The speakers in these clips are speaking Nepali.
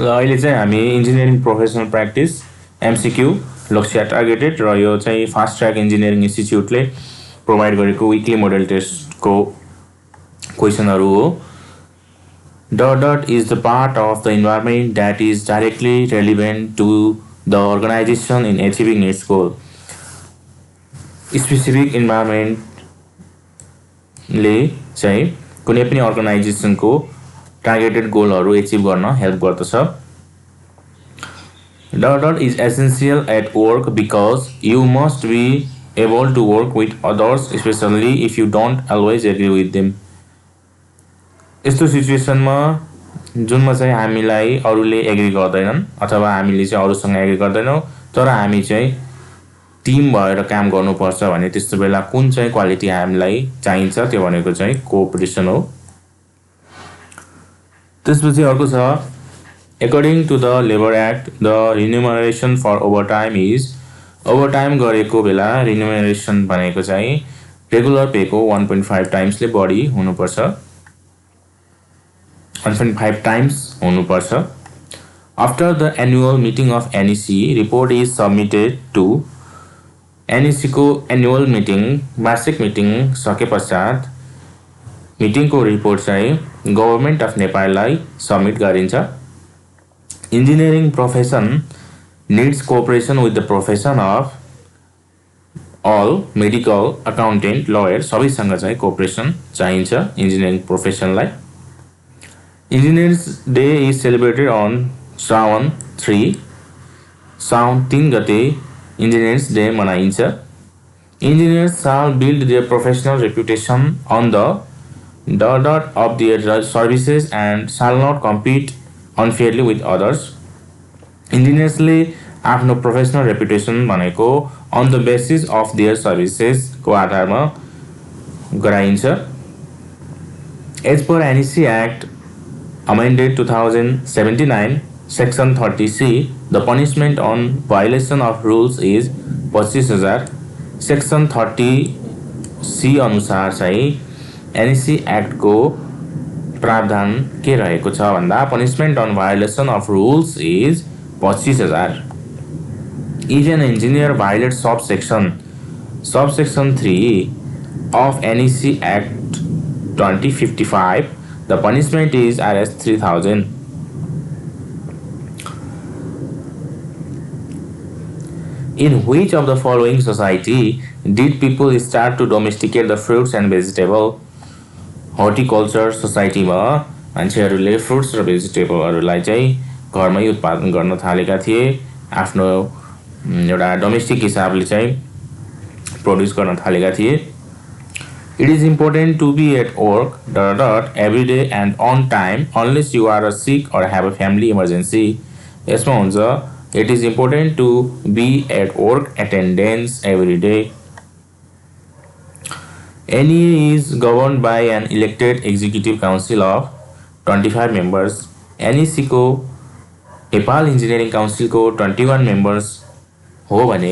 ल अहिले चाहिँ हामी इन्जिनियरिङ प्रोफेसनल प्र्याक्टिस एमसीक्यू लक्ष्य टार्गेटेड र यो चाहिँ फास्ट ट्र्याक इन्जिनियरिङ इन्स्टिट्युटले प्रोभाइड गरेको विकली मोडल टेस्टको क्वेसनहरू हो। That is the part of the environment that is directly relevant to the organisation in achieving its goal. Specific इन्भाइरोमेन्टले चाहिँ कुनै पनि अर्गनाइजेसनको टार्गेटेड गोलहरू एचिभ गर्न हेल्प गर्दछ। That is essential at work because you must be able to work with others specially if you don't always agree with them. यस्तो सिचुएसनमा जुनमा चाहिँ हामीलाई अरूले एग्री गर्दैनन् अथवा हामीले चाहिँ अरूसँग एग्री गर्दैनौँ तर हामी चाहिँ टिम भएर काम गर्नुपर्छ भने त्यस्तो बेला कुन चाहिँ क्वालिटी हामीलाई चाहिन्छ त्यो भनेको चाहिँ कोअपरेसन हो। त्यसपछि अर्को छ according to the labour act the remuneration for overtime is. Overtime गरेको बेला रिन्युमरेसन भनेको चाहिँ रेगुलर पेको 1.5 टाइम्सले बढी हुनुपर्छ 1.5 टाइम्स हुनुपर्छ। After the annual meeting of NEC report is submitted to. एनइसीको एनुअल मिटिङ वार्षिक मिटिङ सके पश्चात मिटिङको रिपोर्ट चाहिँ गभर्मेन्ट अफ नेपाललाई सबमिट गरिन्छ। Engineering profession needs cooperation with the profession of all medical accountant lawyer सबैसँग चाहिँ कोअपरेसन चाहिन्छ इन्जिनियरिङ प्रोफेसनलाई। Engineers day is celebrated on Shrawan 3 Saun 3 गते इन्जिनियर्स डे मनाइन्छ। Engineers shall build their professional reputation on the dot of their services and shall not compete unfairly with others। इन्जिनियर्सले आफ्नो प्रोफेसनल रेपुटेसन भनेको on the basis of their सर्भिसेसको आधारमा गराइन्छ। As per NEC act amended 2079 section 30C the punishment on violation of rules is 25,000। Section 30C अनुसार चाहिँ एनइसी एक्टको प्रावधान के रहेको छ भन्दा punishment on violation of rules is 25,000। If an engineer violate subsection 3 of NEC act 2055 the punishment is Rs 3,000। In which of the following society did people start to domesticate the fruits and vegetable? Horticulture सोसाइटीमा मान्छेहरूले फ्रुट्स र भेजिटेबलहरूलाई चाहिँ घरमै उत्पादन गर्न थालेका थिए आफ्नो एउटा डोमेस्टिक हिसाबले चाहिँ प्रोड्युस गर्न थालेका थिए। It is important to be at work dot every day and on time unless you are a sick or have a family emergency. यसमा हुन्छ it is important to be at work attendance every day. NEA is governed by an elected executive council of 25 members। NEC को नेपाल इन्जिनियरिङ काउन्सिलको 21 मेम्बर्स हो भने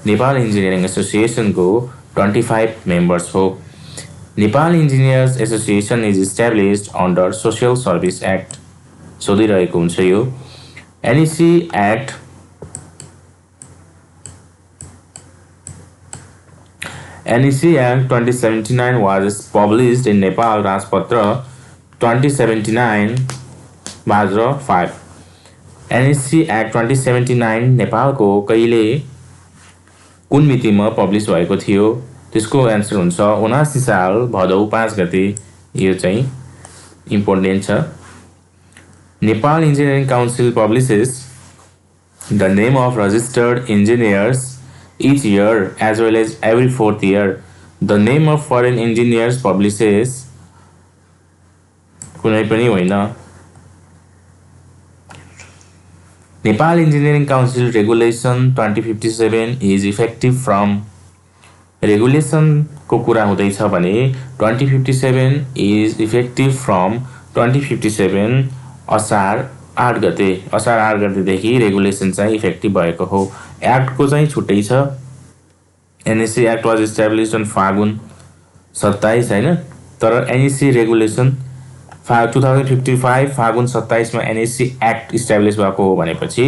नेपाल इन्जिनियरिङ एसोसिएसनको 25 मेम्बर्स हो। Nepal engineers association is established under social service act. सोधिरहेको हुन्छ यो NEC act NEC Act 2079 was published in Nepal Rajpatra 2079 Bhadra 5। NEC Act 2079 नेपालको कहिले कुन मितिमा पब्लिस भएको थियो त्यसको एन्सर हुन्छ 79 साल भदौ 5 गते। यो चाहिँ इम्पोर्टेन्ट छ। Nepal engineering council publishes the name of registered engineers each year as well as every 4th year। The name of foreign engineers publishes कुनै पनि होइन। Nepal engineering council regulation 2057 is effective from. रेगुलेसनको कुरा हुँदैछ भने 2057 इज इफेक्टिभ फ्रम 2057 असार 8 गते। असार 8 गतेदेखि रेगुलेसन चाहिँ इफेक्टिभ भएको हो। एक्टको चाहिँ छुट्टै छ। NSC act was established on Fagun 27 हैन तर एनएससी रेगुलेसन 2055 फागुन 27 मा एनएससी एक्ट इस्टाब्लिस भएको हो भनेपछि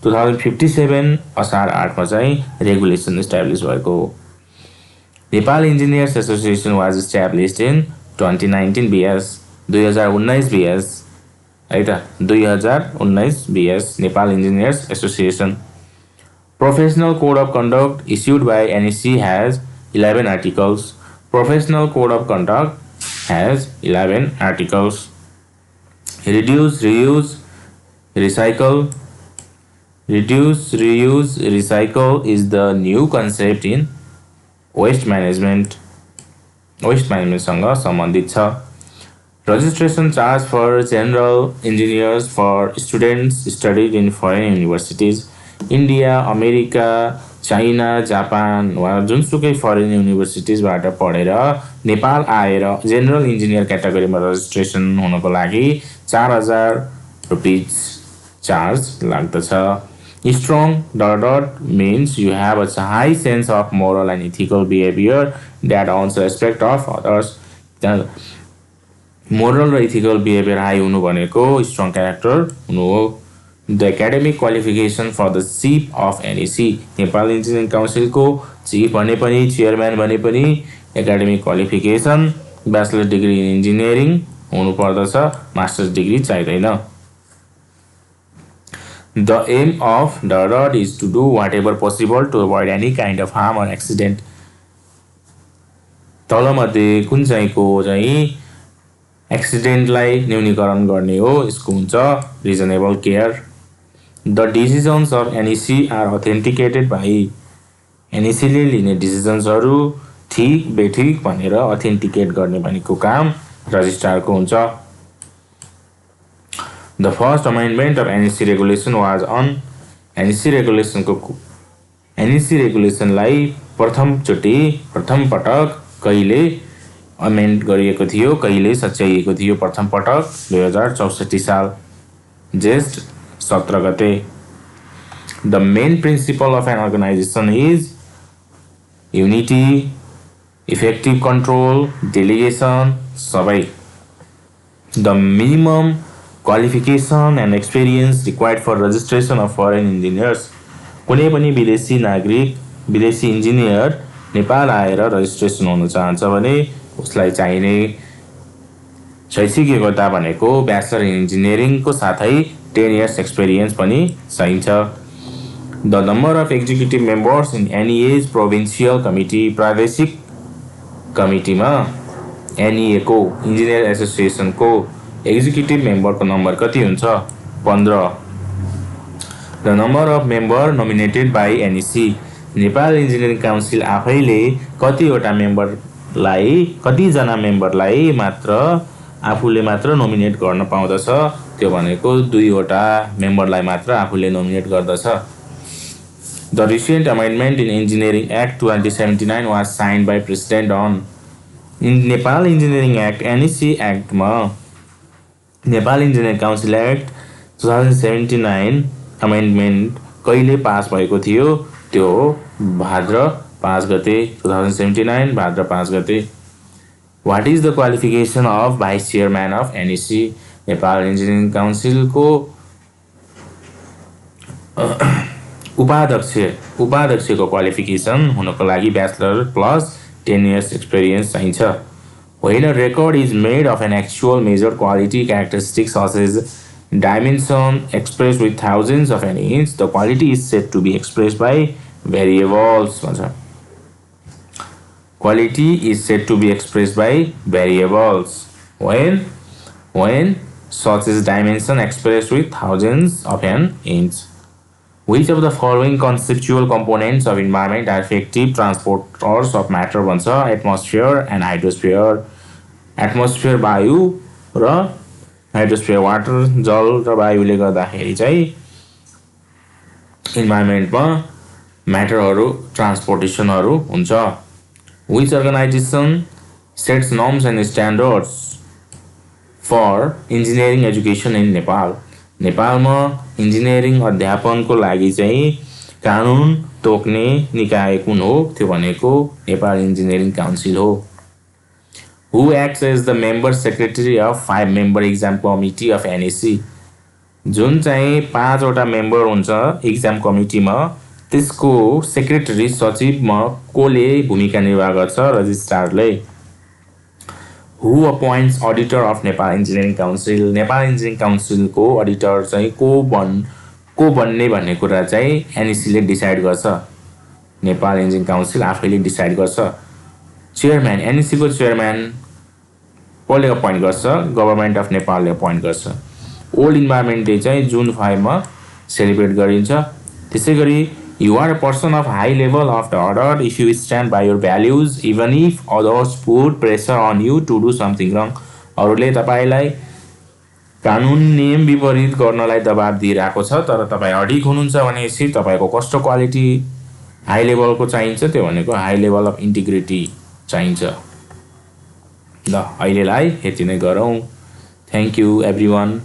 2057 असार 8 मा चाहिँ रेगुलेसन इस्टाब्लिस भएको हो। Nepal engineers association was established in 2019 BS 2019 BS है त 2019 BS Nepal engineers association. Professional Code of Conduct issued by NEC has 11 articles. Professional Code of Conduct has 11 articles. Reduce, reuse, recycle. Reduce, reuse, recycle is the new concept in waste management. Waste management सँग सम्बन्धित छ। Registration charge for general engineers for students studied in foreign universities. India, America, China, Japan वा जुनसुकै फरेन युनिभर्सिटिजबाट पढेर नेपाल आएर जेनरल इन्जिनियर क्याटेगोरीमा रजिस्ट्रेसन हुनको लागि 4000 रुपीज चार्ज लाग्दछ। Strong dot means you have a high sense of moral and ethical behavior that earns respect of others. Moral र इथिकल बिहेभियर हाई हुनु भनेको स्ट्रङ क्यारेक्टर हुनु हो। The academic qualification for the chief of NEC Nepal engineering काउन्सिलको चिफ भने पनि चेयरम्यान भने पनि academic qualification bachelor degree in engineering हुनुपर्दछ, मास्टर्स डिग्री चाहिँदैन। The aim of DOT is to do whatever possible to avoid any kind of harm or accident. तलमध्ये कुन चाहिँको चाहिँ एक्सिडेन्टलाई न्यूनीकरण गर्ने हो, यसको हुन्छ reasonable care. The decisions of NEC are authenticated by NEC ले लिने डिसिजन्सहरू ठीक बेठिक भनेर अथेन्टिकेट गर्ने भनेको काम रजिस्ट्रारको हुन्छ। The first amendment of NEC regulation was on NEC रेगुलेसनलाई प्रथम पटक कहिले अमेन्ड गरिएको थियो, कहिले सच्याइएको थियो। प्रथम पटक 2064 साल जेष्ठ 17 गते। The main principle of an organization is unity, effective control, delegation सबै। The minimum qualification and experience required for registration of foreign engineers. कुनै पनि विदेशी नागरिक, विदेशी इन्जिनियर नेपाल आएर रजिस्ट्रेसन हुन चाहन्छ भने उसलाई चाहिने शैक्षिक योग्यता भनेको ब्याचलर इन इन्जिनियरिङको साथै 10 years एक्सपिरियन्स पनि चाहिन्छ। The number of executive members in NEA's provincial committee प्रादेशिक कमिटीमा NEA को इन्जिनियर एसोसिएसनको एक्जिक्युटिभ मेम्बरको नम्बर कति हुन्छ? 15। The number of member nominated by NEC Nepal engineering council आफैले कतिजना मेम्बरलाई मात्र आफूले मात्र नोमिनेट गर्न पाउँदछ, त्यो भनेको 2 वटा मेम्बरलाई मात्र आफूले नोमिनेट गर्दछ। The recent amendment in Engineering Act 2079 was signed by President on Nepal engineering act NEC एक्टमा Nepal engineering council act 2079 amendment कहिले पास भएको थियो? त्यो भाद्र 5 गते 2079 भाद्र 5 गते। What is the qualification of Vice Chairman of NEC? Nepal engineering काउन्सिलको उपाध्यक्षको क्वालिफिकेसन हुनको लागि ब्याचलर प्लस 10 years एक्सपिरियन्स चाहिन्छ। When a record is made of an actual measured quality characteristics such as dimension expressed with thousands of an inch, the quality is said to be expressed by variables. Quality is said to be expressed by variables when such as dimension expressed with thousands of an inch. Which of the following conceptual components of environment are effective transporters of matter भन्छ? Atmosphere and hydrosphere. एटमोस्फियर वायु र हाइड्रोस्फियर वाटर जल र वायुले गर्दाखेरि चाहिँ इन्भाइरोमेन्टमा म्याटरहरू ट्रान्सपोर्टेसनहरू हुन्छ। Which organization sets norms and standards for engineering education in Nepal? नेपालमा इन्जिनियरिङ अध्यापनको लागि चाहिँ कानुन तोक्ने निकाय कुन हो? त्यो भनेको नेपाल इन्जिनियरिङ काउन्सिल हो। Who acts as the member secretary of 5-member exam committee of NEC? जुन चाहिँ 5वटा मेम्बर हुन्छ एक्जाम कमिटीमा त्यसको सेक्रेटरी सचिवमा कोले भूमिका निर्वाह गर्छ रजिस्ट्रारले. Who appoints auditor of Nepal Engineering Council? Nepal engineering काउन्सिलको अडिटर चाहिँ को बन्ने भन्ने कुरा चाहिँ एनइसीले डिसाइड गर्छ. नेपाल इन्जिनियरिङ काउन्सिल आफैले डिसाइड गर्छ. चेयरम्यान एनइसीको चेयरम्यान कसले अपोइन्ट गर्छ? गभर्नमेन्ट अफ नेपालले अपोइन्ट गर्छ. ओल्ड इन्भाइरोमेन्ट डे चाहिँ जुन 5 मा सेलिब्रेट गरिन्छ. त्यसैगरी you are a person of high level of the order if you stand by your values even if others put pressure on you to do something wrong. अरूले तपाईलाई कानुन नियम विपरीत गर्नलाई दबाब दिइरहेको छ तर तपाई अडिग हुनुहुन्छ भनेपछि तपाईको कस्तो क्वालिटी हाई लेभलको चाहिन्छ? त्यो भनेको हाई लेभल अफ इन्टिग्रिटी चाहिन्छ. ल अहिलेलाई यति नै गरौँ. Thank you everyone.